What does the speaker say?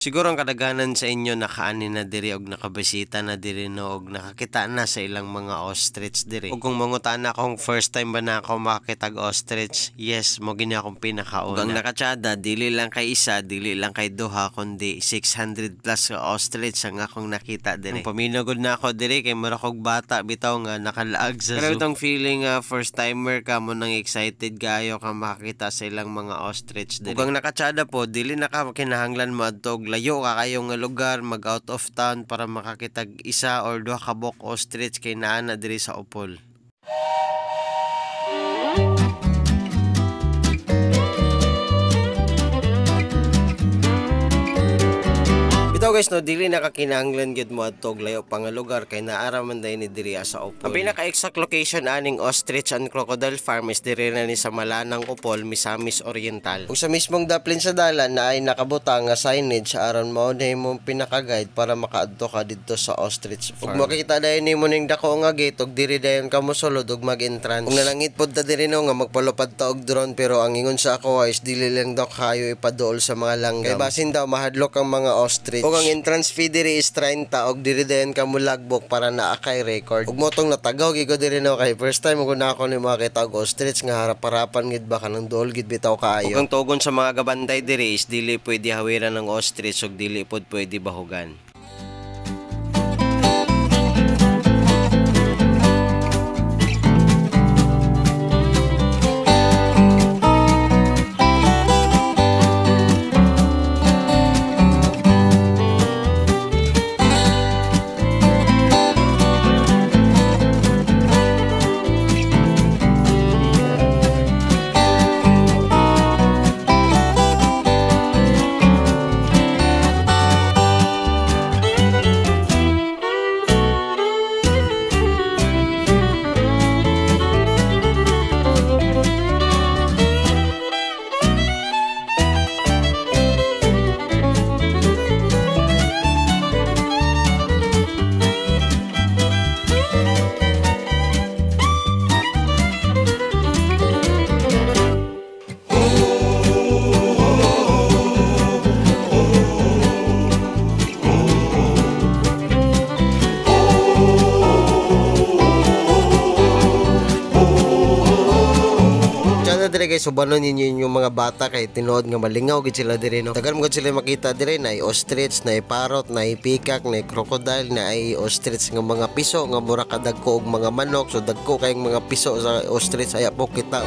Siguro ang kadaghanan sa inyo nakaani na diri og nakabisita na diri no og nakakita na sa ilang mga ostrich diri. Ug kung mangutan na akong first time ba na ako makakita og ostrich, yes, mo gini akong pinakauna. Ug ang nakatsada dili lang kay isa, dili lang kay duha kundi 600 plus ka ostrich ang akong nakita diri. Ang paminagod na ako diri kay mura kog bata bitaw nga nakalaag sa zoo. Pero itong feeling first timer ka mo nang excited gayo ka makakita sa ilang mga ostrich diri. Ug ang nakatsada po dili na ka kinahanglan mo adto layo ka kayong lugar mag out of town para makakitag isa or duha ka buok ostrich kay naa na diri sa upol. Bitaw guys no, dili nakakinahanglan gyud mo adto og layo pa nga lugar kay naara man day ni diri sa upol. Ang pinaka-exact location aning ostrich and crocodile farm is diri na ni sa Malanang Upol, Misamis Oriental. Ug sa mismong daplin sa dalan na ay nakabutang nga signage aron mao na imong pinaka-guide para makaadto ka didto sa ostrich farm. Ug makita dayon nimo ning dako nga gate ug diri dayon ka mosulod ug mag-entrance. Ug nalangit pod ta diri no nga magpalupad ta og drone pero ang ingon sa ako is dili lang daw kayo ipaduol sa mga langgam. Kay basin daw mahadlok ang mga ostrich. Ug ang entrance fee diri is 30 og diri dayon ka mulagbok para naa kay record. Ug motong natagaw gyud diri no kay first time ko na ako ni makita og ostrich nga harap-harapan gid ba kanang duol gid bitaw kaayo. Ug ang tugon sa mga gabantay diri is dili pwede hawiran ng ostrich ug dili pod pwede bahugan. Diri guys, subanon ninyo yung mga bata kay tinuod nga malingaw gid sila diri no. Tagal mo gid sila makita diri na ostrich, na parrot, na peacock, na crocodile, na ostrich nga mga piso nga mura ka dagko og mga manok. So dagko kayong mga piso sa ostrich aya po kita.